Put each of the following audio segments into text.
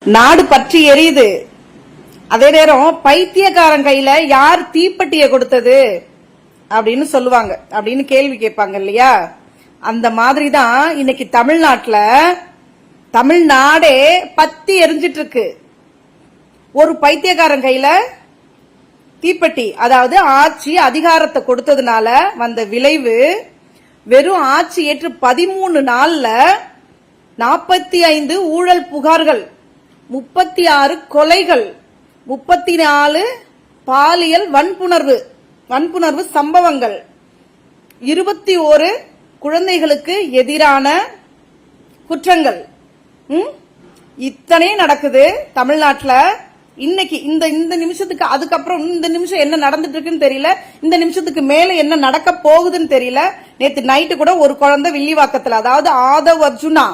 நாடு பற்றி எரியுது. அதே நேரம் பைத்தியக்காரன் கையில யார் தீப்பெட்டிய கொடுத்தது அப்படின்னு சொல்லுவாங்க, அப்படின்னு கேள்வி கேட்பாங்க இல்லையா? அந்த மாதிரி தான் இன்னைக்கு தமிழ்நாடே பத்தி எரிஞ்சிட்டு இருக்கு. ஒரு பைத்தியக்காரன் கையில தீப்பெட்டி, அதாவது ஆட்சி அதிகாரத்தை கொடுத்ததுனால வந்த விளைவு வெறும் ஆட்சி ஏற்று 13 நாள்ல 45 ஊழல் புகார்கள், 36 கொலைகள், 34 பாலியல் வன்புணர்வு சம்பவங்கள், 21 குழந்தைகளுக்கு எதிரான குற்றங்கள். இத்தனை நடக்குது தமிழ்நாட்டுல இன்னைக்கு. இந்த நிமிஷத்துக்கு அதுக்கப்புறம் இந்த நிமிஷம் என்ன நடந்துட்டு இருக்குன்னு தெரியல, இந்த நிமிஷத்துக்கு மேல என்ன நடக்க போகுதுன்னு தெரியல. நேத்து நைட்டு கூட ஒரு குழந்தை வில்லிவாக்கத்துல, அதாவது ஆதவ் அர்ஜுனா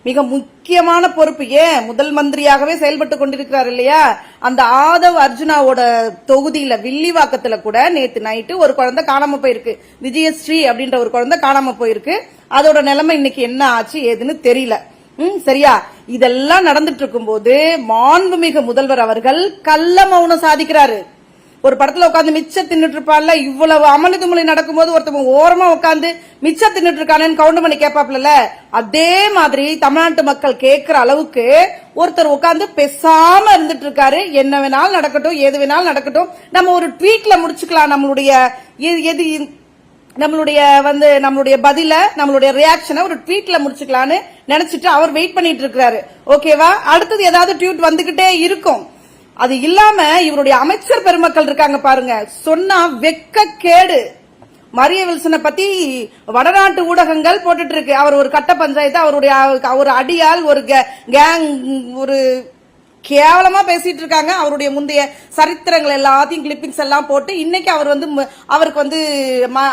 மிக முக்கியமான பொறுப்பு, ஏன் முதல் மந்திரியாகவே செயல்பட்டு கொண்டிருக்கிறார் இல்லையா? அந்த ஆதவ் அர்ஜுனாவோட தொகுதியில வில்லிவாக்கத்துல கூட நேத்து நைட்டு ஒரு குழந்தை காணாம போயிருக்கு. விஜயஸ்ரீ அப்படின்ற ஒரு குழந்தை காணாம போயிருக்கு. அதோட நிலைமை இன்னைக்கு என்ன ஆச்சு ஏதுன்னு தெரியல. சரியா? இதெல்லாம் நடந்துட்டு இருக்கும் போது மாண்புமிகு முதல்வர் அவர்கள் கள்ள மௌனம் சாதிக்கிறாரு. ஒரு படத்துல உட்காந்து மிச்சம் தின்னுட்டு இருப்பான்ல, இவ்வளவு அமளி துமளி நடக்கும் போது ஒருத்தவங்க ஓரமா உட்காந்து மிச்சம் தின்னுட்டு இருக்கானு கவுண்ட் பண்ணி கேட்பாப்ல, அதே மாதிரி தமிழ்நாட்டு மக்கள் கேட்கிற அளவுக்கு ஒருத்தர் உட்காந்து பேசாம இருந்துட்டு இருக்காரு. என்ன வேணாலும் நடக்கட்டும், எது வேணாலும் நடக்கட்டும், நம்ம ஒரு ட்வீட்ல முடிச்சுக்கலாம் நம்மளுடைய பதில, நம்மளுடைய ரியாக்ஷனை ஒரு ட்வீட்ல முடிச்சுக்கலான்னு நினைச்சிட்டு அவர் வெயிட் பண்ணிட்டு இருக்காரு. ஓகேவா? அடுத்தது ஏதாவது ட்வீட் வந்துகிட்டே இருக்கும். அது இல்லாம இவருடைய அமைச்சர் பெருமக்கள் இருக்காங்க பாருங்க, சொன்னா வெக்க கேடு. மரிய வில்சனை பத்தி வடநாட்டு ஊடகங்கள் போட்டுட்டு இருக்கு. அவர் ஒரு கட்ட பஞ்சாயத்து, அவருடைய ஒரு அடியால், ஒரு கேங், ஒரு கேவலமா பேசிட்டு இருக்காங்க. அவருடைய முந்தைய சரித்திரங்கள் எல்லாத்தையும் கிளிப்பிங்ஸ் எல்லாம் போட்டு இன்னைக்கு அவருக்கு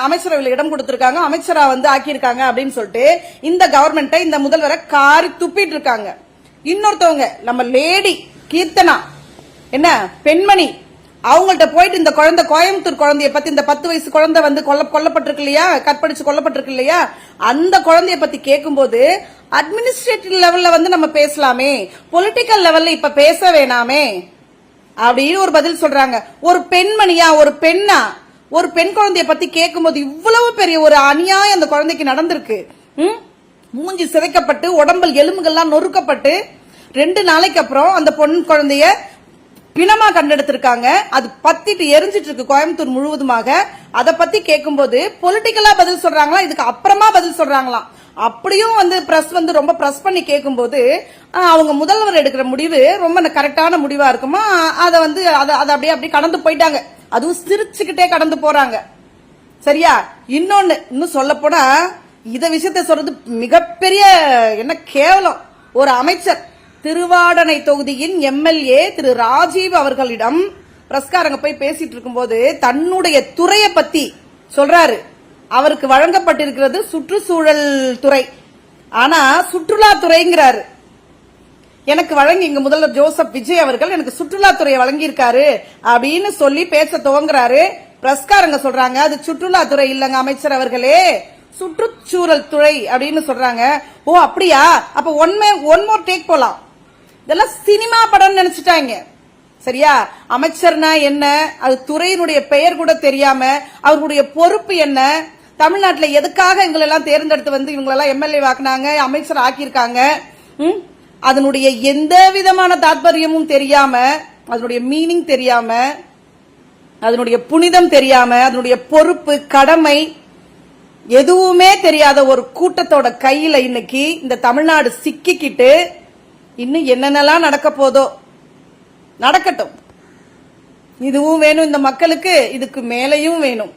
அமைச்சரவையில் இடம் கொடுத்திருக்காங்க, அமைச்சரா ஆக்கியிருக்காங்க அப்படின்னு சொல்லிட்டு இந்த கவர்மெண்ட்டை, இந்த முதல்வரை காரி துப்பிட்டு இருக்காங்க. இன்னொருத்தவங்க நம்ம லேடி கீர்த்தனா, என்ன பெண்மணி, அவங்கள்ட்ட போயிட்டு இந்த குழந்தை, கோயம்புத்தூர் குழந்தைய பத்தி, இந்த 10 வயசு குழந்தை கொல்லப்பட்டிருக்கு இல்லையா, கற்பழிச்சு கொல்லப்பட்டிருக்கு இல்லையா, அந்த குழந்தைய பத்தி கேட்கும்போது அட்மினிஸ்ட்ரேட்டிவ் லெவல்ல நம்ம பேசலாமே, பொலிட்டிக்கல் லெவல்ல இப்ப பேச வேணாமே அப்படின்னு ஒரு பதில் சொல்றாங்க. ஒரு பெண்மணியா, ஒரு பெண் குழந்தைய பத்தி கேட்கும்போது இவ்வளவு பெரிய ஒரு அநியாயம் அந்த குழந்தைக்கு நடந்திருக்கு. மூஞ்சி சிதைக்கப்பட்டு, உடம்பல் எலும்புகள்லாம் நொறுக்கப்பட்டு 2 நாளைக்கு அப்புறம் அந்த பொன் குழந்தைய பிணமா கண்டெடுத்திருக்காங்க. அது பத்திட்டு எரிஞ்சிட்டு இருக்கு கோயம்புத்தூர் முழுவதுமாக. அதை பத்தி கேட்கும்போது பொலிட்டிக்கலா பதில் சொல்றாங்களா, இதுக்கு அப்புறமா பதில் சொல்றாங்களாம். அப்படியும் பிரஸ் ரொம்ப பிரஸ் பண்ணி கேட்கும்போது அவங்க முதல்வர் எடுக்கிற முடிவு ரொம்ப கரெக்டான முடிவா இருக்குமா, அதை அப்படியே கடந்து போயிட்டாங்க. அதுவும் சிரிச்சுக்கிட்டே கடந்து போறாங்க. சரியா? இன்னும் சொல்ல போனா இத விஷயத்த சொல்றது மிகப்பெரிய என்ன கேவலம். ஒரு அமைச்சர் திருவாடனை தொகுதியின் எம்எல்ஏ திரு ராஜீவ் அவர்களிடம் பிரஸ்காரங்க போய் பேசிட்டு இருக்கும்போது தன்னுடைய துறையை பத்தி சொல்றாரு. அவருக்கு வழங்கப்பட்டிருக்கிறது சுற்றுச்சூழல் துறை, ஆனா சுற்றுலாத்துறைங்கிறாரு. எனக்கு வழங்கி இங்க முதல்வர் ஜோசப் விஜய் அவர்கள் எனக்கு சுற்றுலாத்துறையை வழங்கியிருக்காரு அப்படின்னு சொல்லி பேச துவங்குறாரு. பிரஸ்காரங்க சொல்றாங்க அது சுற்றுலாத்துறை இல்லங்க அமைச்சர் அவர்களே, சுற்றுச்சூழல் துறை அப்படின்னு சொல்றாங்க. ஓ அப்படியா? அப்ப ஒன் மோர் டேக் போலாம். இதெல்லாம் சினிமா படம் நினைச்சிட்டாங்க. சரியா? அமைச்சர்னா என்ன, அது துறையினுடைய பெயர் கூட தெரியாம, அவர்களுடைய பொறுப்பு என்ன, தமிழ்நாட்டில் எதுக்காக எங்களெல்லாம் தேர்ந்தெடுத்து இவங்களெல்லாம் எம்எல்ஏ ஆக்குனாங்க, அமைச்சர் ஆக்கியிருக்காங்க, அதனுடைய எந்த விதமான தாற்பயமும் தெரியாம, அதனுடைய மீனிங் தெரியாம, அதனுடைய புனிதம் தெரியாம, அதனுடைய பொறுப்பு கடமை எதுவுமே தெரியாத ஒரு கூட்டத்தோட கையில இன்னைக்கு இந்த தமிழ்நாடு சிக்கிக்கிட்டு இன்னும் என்னென்னலாம் நடக்க போதோ நடக்கட்டும். இதுவும் வேணும் இந்த மக்களுக்கு, இதுக்கு மேலையும் வேணும்.